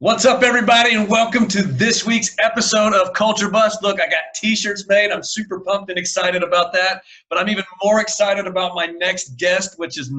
What's up, everybody, and welcome to this week's episode of Culture Bust. Look, I got t-shirts made. I'm super pumped and excited about that, but I'm even more excited about my next guest, which is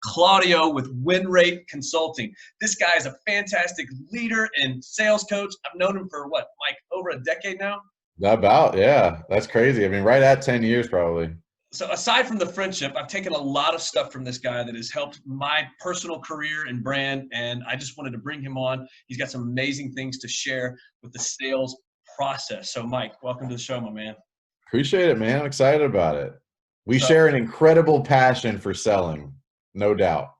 Claudio with Win Rate Consulting. This guy is a fantastic leader and sales coach. I've known him for Mike, over a decade now? Yeah. That's crazy. I mean, right at 10 years probably. So aside from the friendship, I've taken a lot of stuff from this guy that has helped my personal career and brand, and I just wanted to bring him on. He's got some amazing things to share with the sales process. So Mike, welcome to the show, my man. Appreciate it, man. I'm excited about it. We So, share an incredible passion for selling, no doubt.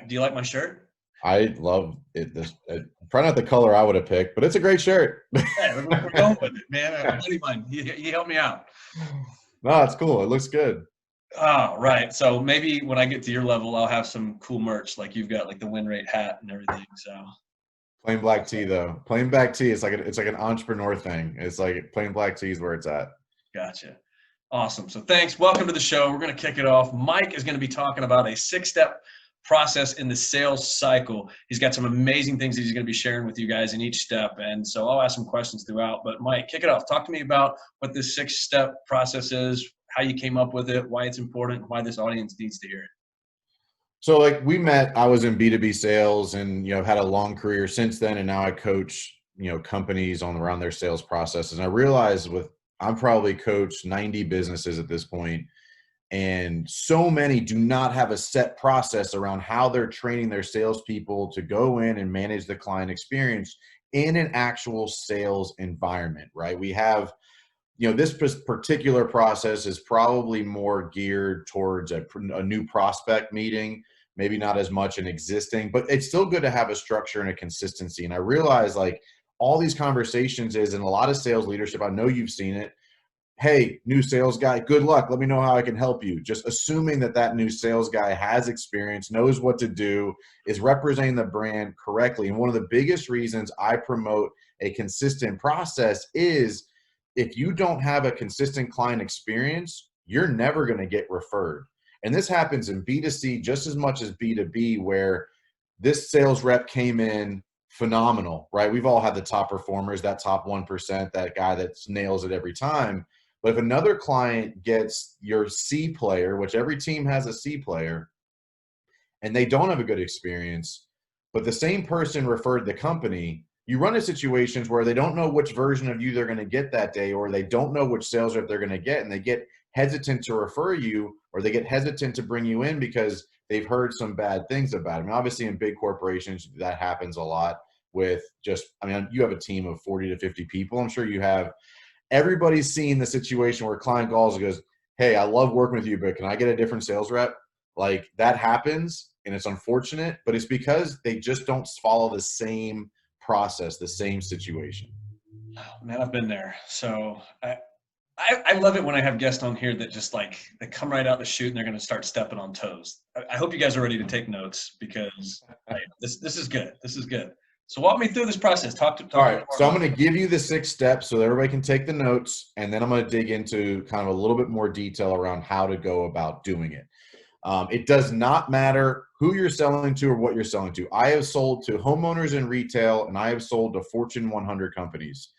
do you like my shirt? I love it. Probably not the color I would have picked, but it's a great shirt. Yeah, we're going with it, man. A buddy of mine, he helped me out. No, it's cool. It looks good. Oh, right. So maybe when I get to your level, I'll have some cool merch like you've got, like the Win Rate hat and everything. So Plain black tea, though. Plain black tea. It's like an entrepreneur thing. It's like plain black tea is where it's at. Gotcha. Awesome. So thanks. Welcome to the show. We're going to kick it off. Mike is going to be talking about a 6-step process in the sales cycle. He's got some amazing things that he's going to be sharing with you guys in each step. And so I'll ask some questions throughout. But Mike, kick it off. Talk to me about what this 6-step process is, how you came up with it, why it's important, why this audience needs to hear it. So like we met, I was in B2B sales and, I've had a long career since then. And now I coach, companies around their sales processes. And I realized I'm probably coached 90 businesses at this point, and so many do not have a set process around how they're training their salespeople to go in and manage the client experience in an actual sales environment, right? We have, this particular process is probably more geared towards a new prospect meeting, maybe not as much an existing, but it's still good to have a structure and a consistency. And I realize all these conversations is in a lot of sales leadership, I know you've seen it. Hey, new sales guy, good luck. Let me know how I can help you. Just assuming that new sales guy has experience, knows what to do, is representing the brand correctly. And one of the biggest reasons I promote a consistent process is if you don't have a consistent client experience, you're never going to get referred. And this happens in B2C just as much as B2B, where this sales rep came in phenomenal, right? We've all had the top performers, that top 1%, that guy that nails it every time. But if another client gets your C player, which every team has a C player, and they don't have a good experience, but the same person referred the company, you run into situations where they don't know which version of you they're going to get that day, or they don't know which sales rep they're going to get, and they get hesitant to refer you, or they get hesitant to bring you in because they've heard some bad things about it. I mean, obviously in big corporations, that happens a lot with you have a team of 40 to 50 people. I'm sure you have. Everybody's seen the situation where a client calls and goes, hey, I love working with you, but can I get a different sales rep? Like that happens, and it's unfortunate, but it's because they just don't follow the same process, the same situation. Oh, man, I've been there. So I love it when I have guests on here that just they come right out the chute and they're going to start stepping on toes. I hope you guys are ready to take notes because this is good. This is good. So walk me through this process. Talk All right. So I'm going to give you the 6 steps so that everybody can take the notes, and then I'm going to dig into kind of a little bit more detail around how to go about doing it. It does not matter who you're selling to or what you're selling to. I have sold to homeowners in retail, and I have sold to Fortune 100 companies.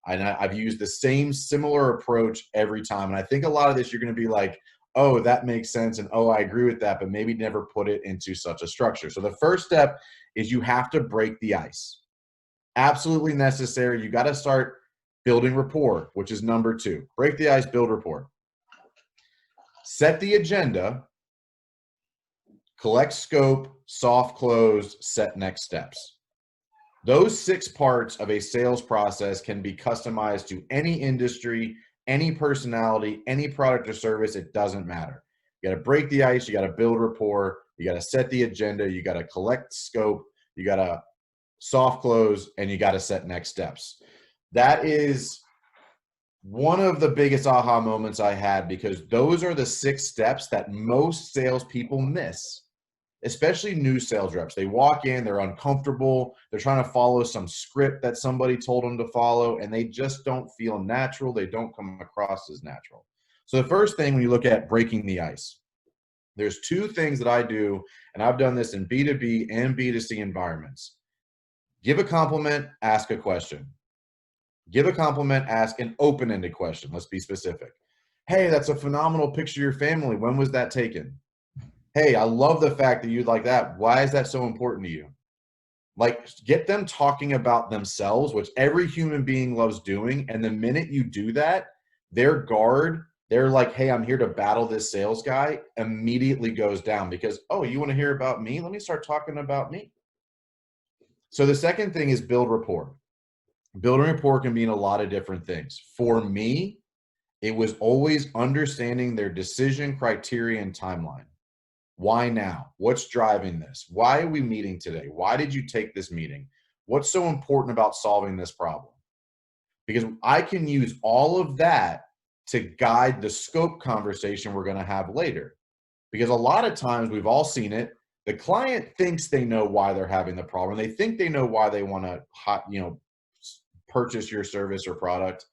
And I've used the same similar approach every time. And I think a lot of this, you're going to be like, oh, that makes sense. And oh, I agree with that, but maybe never put it into such a structure. So the first step is you have to break the ice. Absolutely necessary. You got to start building rapport, which is number 2. Break the ice, build rapport. Set the agenda, collect scope, soft close, set next steps. Those 6 parts of a sales process can be customized to any industry, any personality, any product or service. It doesn't matter. You got to break the ice. You got to build rapport. You got to set the agenda. You got to collect scope. You got to soft close, and you got to set next steps. That is one of the biggest aha moments I had, because those are the 6 steps that most salespeople miss, especially new sales reps. They walk in, they're uncomfortable, they're trying to follow some script that somebody told them to follow, and they just don't feel natural. They don't come across as natural. So the first thing when you look at breaking the ice, there's 2 things that I do, and I've done this in B2B and B2C environments. Give a compliment, ask a question. Give a compliment, ask an open-ended question. Let's be specific. Hey, that's a phenomenal picture of your family. When was that taken? Hey, I love the fact that you like that. Why is that so important to you? Like, get them talking about themselves, which every human being loves doing. And the minute you do that, their guard, they're like, hey, I'm here to battle this sales guy, immediately goes down because, oh, you want to hear about me? Let me start talking about me. So the second thing is build rapport. Building rapport can mean a lot of different things. For me, it was always understanding their decision criteria and timeline. Why now? What's driving this? Why are we meeting today? Why did you take this meeting? What's so important about solving this problem? Because I can use all of that to guide the scope conversation we're going to have later. Because a lot of times we've all seen it. The client thinks they know why they're having the problem. They think they know why they want to, purchase your service or product.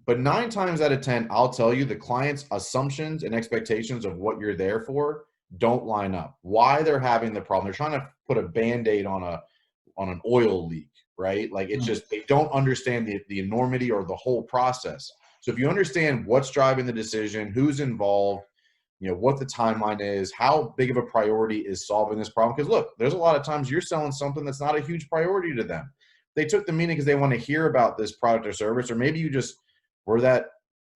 But 9 times out of 10, I'll tell you the client's assumptions and expectations of what you're there for don't line up. Why they're having the problem. They're trying to put a Band-Aid on an oil leak, right? Like it's just, they don't understand the enormity or the whole process. So if you understand what's driving the decision, who's involved, what the timeline is, how big of a priority is solving this problem. Because look, there's a lot of times you're selling something that's not a huge priority to them. They took the meeting because they want to hear about this product or service, or maybe you just were that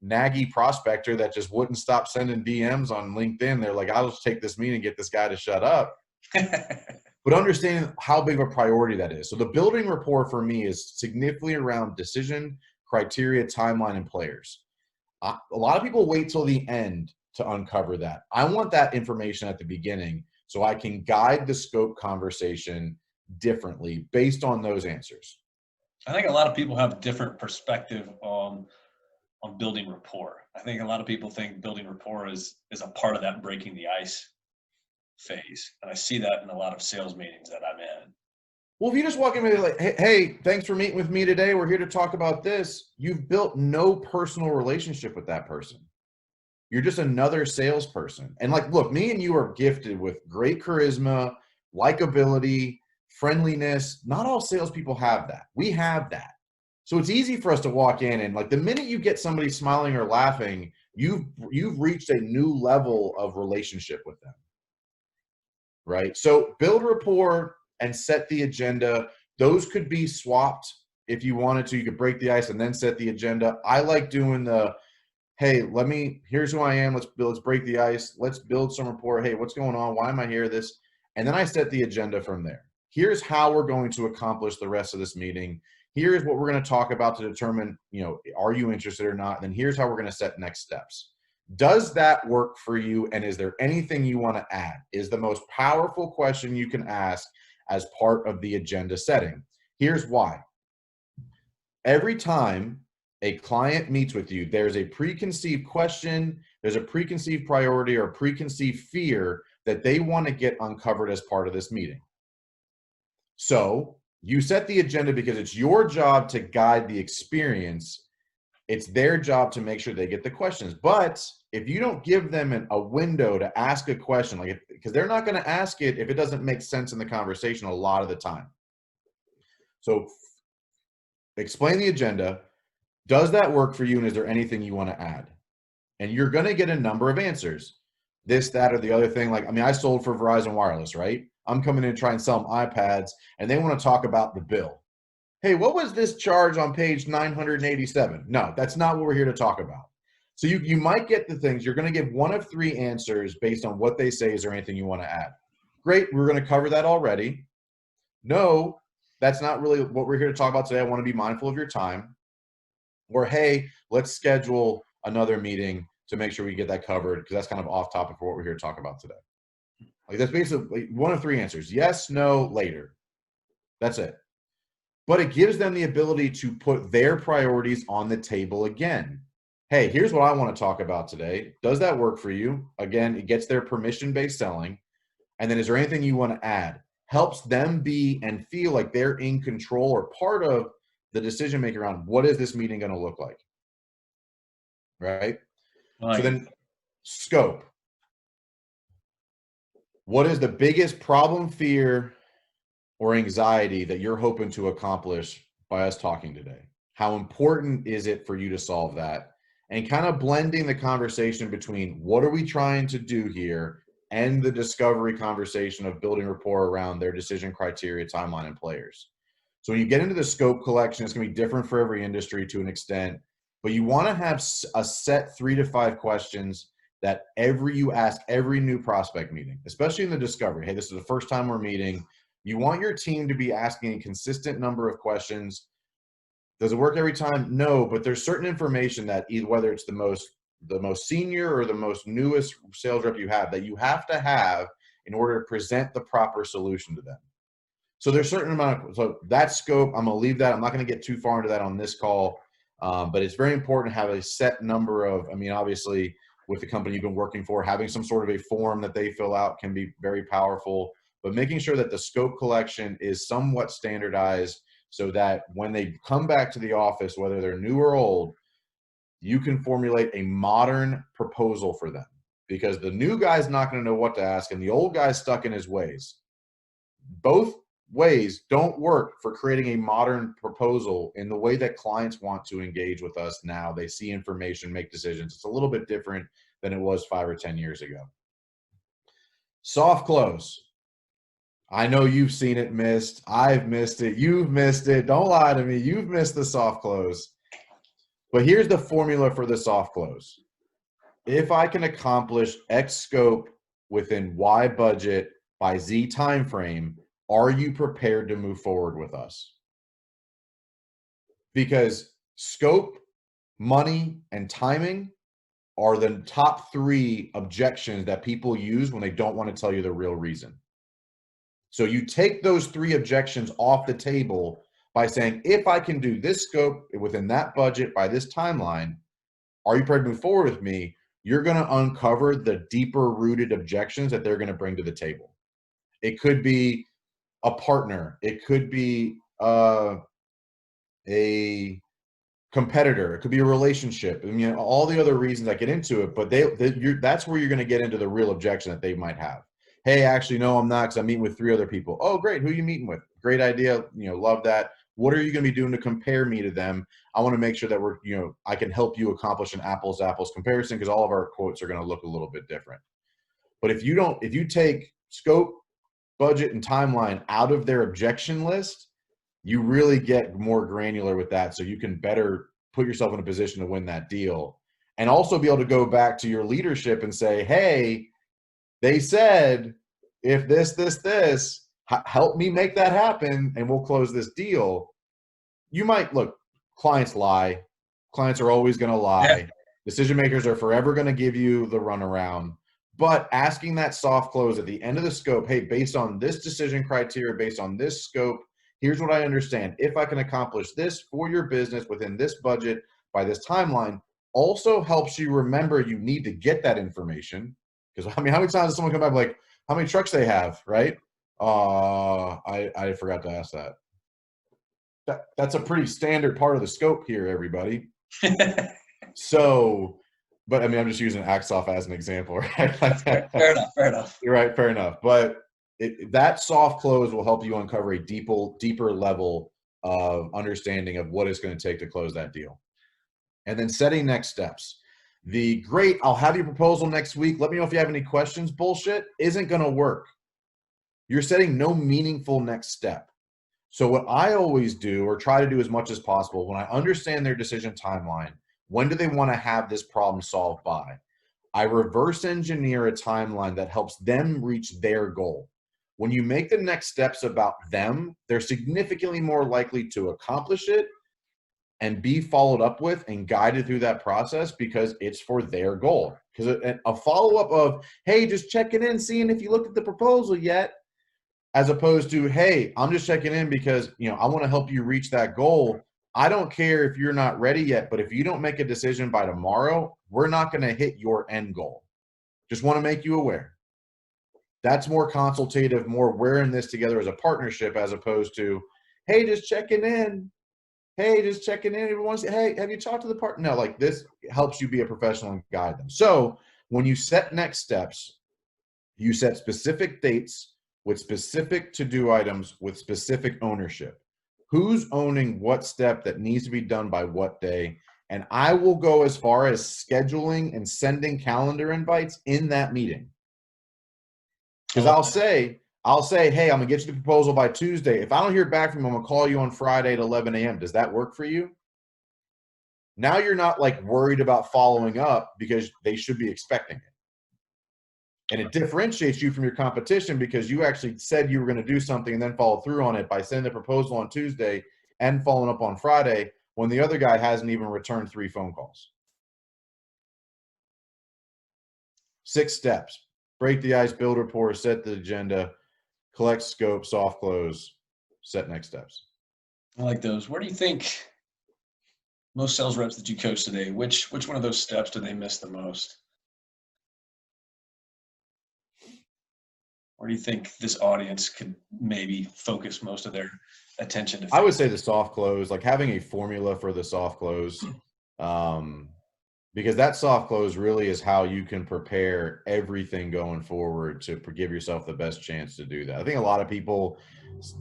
naggy prospector that just wouldn't stop sending DMs on LinkedIn. They're like, I'll just take this meeting and get this guy to shut up. But understanding how big of a priority that is. So the building rapport for me is significantly around decision, criteria, timeline, and players. A lot of people wait till the end to uncover that. I want that information at the beginning so I can guide the scope conversation differently based on those answers. I think a lot of people have a different perspective on building rapport. I think a lot of people think building rapport is a part of that breaking the ice phase. And I see that in a lot of sales meetings that I'm in. Well, if you just walk in and be like, hey, thanks for meeting with me today. We're here to talk about this. You've built no personal relationship with that person. You're just another salesperson. And like, look, me and you are gifted with great charisma, likability, friendliness. Not all salespeople have that. We have that. So it's easy for us to walk in and like the minute you get somebody smiling or laughing, you've reached a new level of relationship with them. Right? So build rapport and set the agenda. Those could be swapped if you wanted to. You could break the ice and then set the agenda. I like doing the, hey, here's who I am. Let's break the ice. Let's build some rapport. Hey, what's going on? Why am I here? This, and then I set the agenda from there. Here's how we're going to accomplish the rest of this meeting. Here's what we're going to talk about to determine, are you interested or not? And then here's how we're going to set next steps. Does that work for you? And is there anything you want to add? Is the most powerful question you can ask as part of the agenda setting. Here's why. Every time a client meets with you, there's a preconceived question, there's a preconceived priority or a preconceived fear that they want to get uncovered as part of this meeting. So you set the agenda because it's your job to guide the experience. It's their job to make sure they get the questions. But if you don't give them a window to ask a question, because they're not going to ask it if it doesn't make sense in the conversation a lot of the time. So explain the agenda. Does that work for you? And is there anything you want to add? And you're going to get a number of answers. This, that, or the other thing. I sold for Verizon Wireless, right? I'm coming in and trying to sell them iPads, and they want to talk about the bill. Hey, what was this charge on page 987? No, that's not what we're here to talk about. So you might get the things. You're going to give one of 3 answers based on what they say. Is there anything you want to add? Great, we're going to cover that already. No, that's not really what we're here to talk about today. I want to be mindful of your time. Or, hey, let's schedule another meeting to make sure we get that covered because that's kind of off topic for what we're here to talk about today. That's basically one of 3 answers. Yes, no, later. That's it. But it gives them the ability to put their priorities on the table again. Hey, here's what I want to talk about today. Does that work for you? Again, it gets their permission-based selling. And then is there anything you want to add? Helps them be and feel like they're in control or part of the decision-making around what is this meeting going to look like? Right? So then scope. What is the biggest problem, fear, or anxiety that you're hoping to accomplish by us talking today? How important is it for you to solve that? And kind of blending the conversation between what are we trying to do here and the discovery conversation of building rapport around their decision criteria, timeline, and players. So when you get into the scope collection, it's going to be different for every industry to an extent, but you want to have a set 3 to 5 questions that you ask every new prospect meeting, especially in the discovery. Hey, this is the first time we're meeting. You want your team to be asking a consistent number of questions. Does it work every time? No, but there's certain information that either whether it's the most senior or the most newest sales rep you have that you have to have in order to present the proper solution to them. So there's a certain amount of, so that scope, I'm going to leave that. I'm not going to get too far into that on this call, but it's very important to have a set number of, I mean, obviously with the company you've been working for, having some sort of a form that they fill out can be very powerful, but making sure that the scope collection is somewhat standardized so that when they come back to the office, whether they're new or old, you can formulate a modern proposal for them, because the new guy's not going to know what to ask and the old guy's stuck in his ways. Both ways don't work for creating a modern proposal in the way that clients want to engage with us now. They see information, make decisions. It's a little bit different than it was 5 or 10 years ago. Soft close. I know you've seen it missed. I've missed it. You've missed it. Don't lie to me. You've missed the soft close. But here's the formula for the soft close. If I can accomplish X scope within Y budget by Z time frame, are you prepared to move forward with us? Because scope, money, and timing are the top 3 objections that people use when they don't want to tell you the real reason. So you take those 3 objections off the table by saying, if I can do this scope within that budget by this timeline, are you prepared to move forward with me? You're going to uncover the deeper rooted objections that they're going to bring to the table. It could be a partner. It could be a competitor. It could be a relationship. I mean, all the other reasons I get into it, but that's where you're going to get into the real objection that they might have. Hey, actually, no, I'm not, because I'm meeting with 3 other people. Oh, great. Who are you meeting with? Great idea. Love that. What are you going to be doing to compare me to them? I want to make sure that I can help you accomplish an apples to apples comparison, because all of our quotes are going to look a little bit different. But if you take scope, budget, and timeline out of their objection list, you really get more granular with that, so you can better put yourself in a position to win that deal. And also be able to go back to your leadership and say, hey, they said, if this, help me make that happen and we'll close this deal. You might, look, clients lie. Clients are always going to lie. Yeah. Decision makers are forever going to give you the runaround. But asking that soft close at the end of the scope, hey, based on this decision criteria, based on this scope, here's what I understand. If I can accomplish this for your business within this budget by this timeline, also helps you remember you need to get that information. Because, I mean, how many times does someone come back like, how many trucks they have, right? I forgot to ask that. That's a pretty standard part of the scope here, everybody. So, but I mean, I'm just using Axoff as an example, right? Fair enough. You're right, fair enough. But that soft close will help you uncover a deeper level of understanding of what it's going to take to close that deal. And then setting next steps. The great, I'll have your proposal next week, let me know if you have any questions bullshit isn't going to work. You're setting no meaningful next step. So what I always do, or try to do as much as possible, when I understand their decision timeline, when do they want to have this problem solved by? I reverse engineer a timeline that helps them reach their goal. When you make the next steps about them, they're significantly more likely to accomplish it and be followed up with and guided through that process, because it's for their goal. Because a follow-up of, hey, just checking in, seeing if you looked at the proposal yet, as opposed to, hey, I'm just checking in because, I want to help you reach that goal. I don't care if you're not ready yet, but if you don't make a decision by tomorrow, we're not going to hit your end goal. Just want to make you aware. That's more consultative, more we're in this together as a partnership, as opposed to, hey, just checking in. Hey, just checking in. Everyone say, hey, have you talked to the partner? No, like, this helps you be a professional and guide them. So when you set next steps, you set specific dates with specific to-do items with specific ownership. Who's owning what step that needs to be done by what day? And I will go as far as scheduling and sending calendar invites in that meeting. Because I'll say, hey, I'm gonna get you the proposal by Tuesday. If I don't hear back from you, I'm gonna call you on Friday at 11 a.m. Does that work for you? Now you're not like worried about following up because they should be expecting it. And it differentiates you from your competition because you actually said you were going to do something and then followed through on it by sending a proposal on Tuesday and following up on Friday when the other guy hasn't even returned 3 phone calls. 6 steps: break the ice, build rapport, set the agenda, collect scope, soft close, set next steps. I like those. Where do you think most sales reps that you coach today, which one of those steps do they miss the most? Where do you think this audience could maybe focus most of their attention to? I would say the soft close, like having a formula for the soft close, because that soft close really is how you can prepare everything going forward to give yourself the best chance to do that. I think a lot of people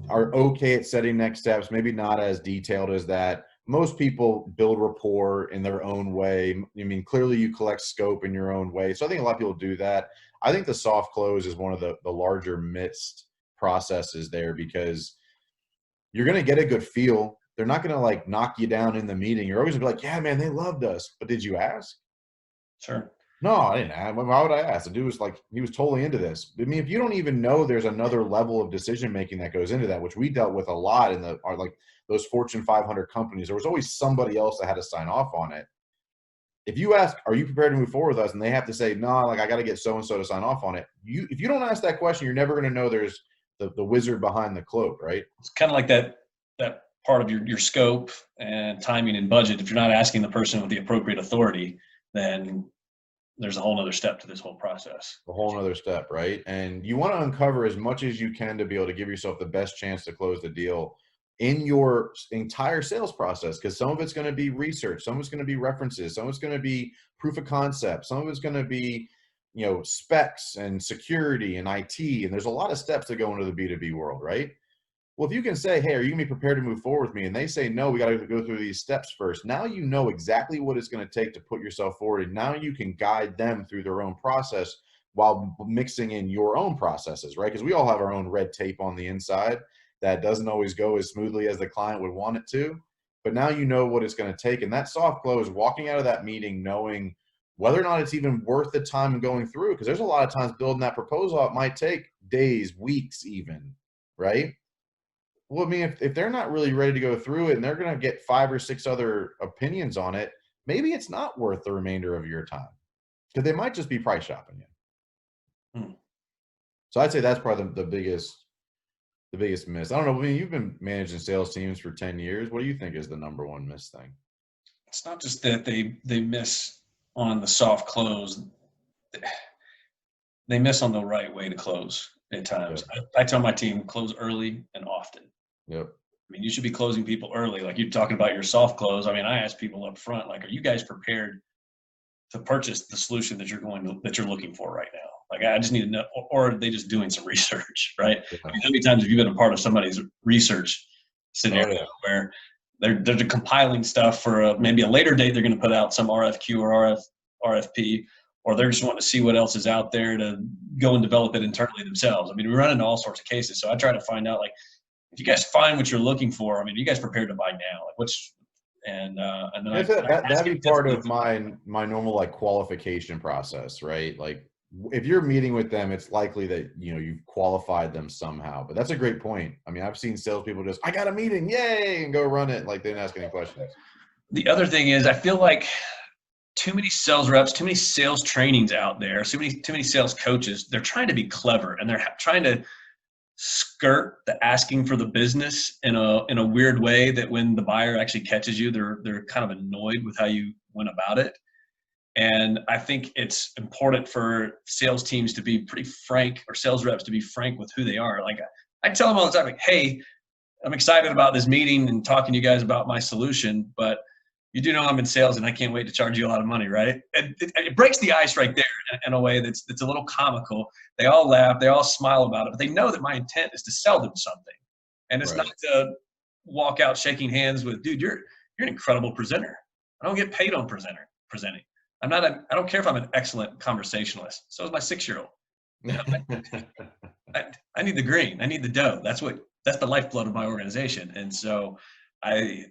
are okay at setting next steps, maybe not as detailed as that. Most people build rapport in their own way. I mean, clearly you collect scope in your own way. So I think a lot of people do that. I think the soft close is one of the larger missed processes there because you're going to get a good feel. They're not going to like knock you down in the meeting. You're always going to be like, yeah, man, they loved us. But did you ask? Sure. No, I didn't ask. Why would I ask? The dude was like, he was totally into this. I mean, if you don't even know there's another level of decision making that goes into that, which we dealt with a lot in like those Fortune 500 companies, there was always somebody else that had to sign off on it. If you ask, are you prepared to move forward with us? And they have to say, no, like I got to get so-and-so to sign off on it. If you don't ask that question, you're never going to know there's the wizard behind the cloak, right? It's kind of like that part of your scope and timing and budget. If you're not asking the person with the appropriate authority, then there's a whole other step to this whole process. A whole other step, right? And you want to uncover as much as you can to be able to give yourself the best chance to close the deal in your entire sales process, because some of it's going to be research, some of it's going to be references, some of it's going to be proof of concept, some of it's going to be, you know, specs and security and IT, and there's a lot of steps that go into the B2B world, right? Well, if you can say, hey, are you going to be prepared to move forward with me? And they say, no, we got to go through these steps first. Now you know exactly what it's going to take to put yourself forward, and now you can guide them through their own process while mixing in your own processes, right? Because we all have our own red tape on the inside that doesn't always go as smoothly as the client would want it to. But now you know what it's going to take. And that soft close, walking out of that meeting knowing whether or not it's even worth the time going through, because there's a lot of times building that proposal out might take days, weeks even, right? Well, I mean, if they're not really ready to go through it and they're going to get 5 or 6 other opinions on it, maybe it's not worth the remainder of your time because they might just be price shopping you. So I'd say that's probably the biggest miss. I don't know. I mean, you've been managing sales teams for 10 years. What do you think is the number one miss thing? It's not just that they miss on the soft close. They miss on the right way to close at times. Yep. I tell my team, close early and often. Yep. I mean, you should be closing people early. Like you're talking about your soft close. I mean, I ask people up front, like, are you guys prepared to purchase the solution that you're looking for right now? Like, I just need to know, or are they just doing some research, right? Yeah. I mean, how many times have you been a part of somebody's research scenario where they're compiling stuff for maybe a later date? They're going to put out some RFQ or RFP, or they're just wanting to see what else is out there to go and develop it internally themselves. I mean, we run into all sorts of cases. So I try to find out, like, if you guys find what you're looking for, I mean, are you guys prepared to buy now? Like, and then that'd be part of my normal like qualification process, right? Like if you're meeting with them, it's likely that, you know, you've qualified them somehow. But that's a great point. I mean, I've seen salespeople just, I got a meeting, yay, and go run it. Like they didn't ask any questions. The other thing is, I feel like too many sales reps, too many sales trainings out there, too many sales coaches. They're trying to be clever and they're trying to skirt the asking for the business in a weird way that when the buyer actually catches you, they're kind of annoyed with how you went about it. And I think it's important for sales teams to be pretty frank, or sales reps to be frank with who they are. Like I tell them all the time, like, hey, I'm excited about this meeting and talking to you guys about my solution, but you do know I'm in sales and I can't wait to charge you a lot of money, right? And it breaks the ice right there in a way that's a little comical. They all laugh, they all smile about it, but they know that my intent is to sell them something. And it's not Right. to walk out shaking hands with, dude, you're an incredible presenter. I don't get paid on presenting. I don't care if I'm an excellent conversationalist. So is my 6-year-old. You know, I need the green. I need the dough. That's the lifeblood of my organization. And so I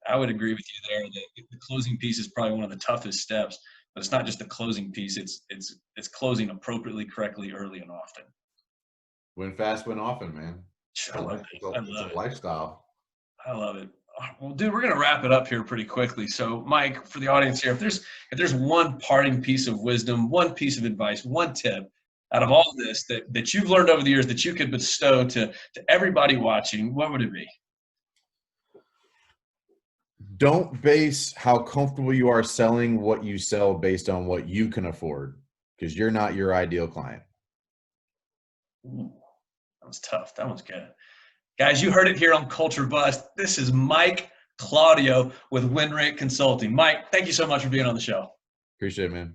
I would agree with you there. The closing piece is probably one of the toughest steps, but it's not just the closing piece. It's closing appropriately, correctly, early and often. Win fast, win often, man. I love It's it. I it's a love it. lifestyle. I love it. Well, dude, we're gonna wrap it up here pretty quickly. So, Mike, for the audience here, if there's one parting piece of wisdom, one piece of advice, one tip out of all this that you've learned over the years that you could bestow to everybody watching, what would it be? Don't base how comfortable you are selling what you sell based on what you can afford, because you're not your ideal client. Ooh, that was tough. That one's good. Guys, you heard it here on Culture Bust. This is Mike Claudio with Win Rate Consulting. Mike, thank you so much for being on the show. Appreciate it, man.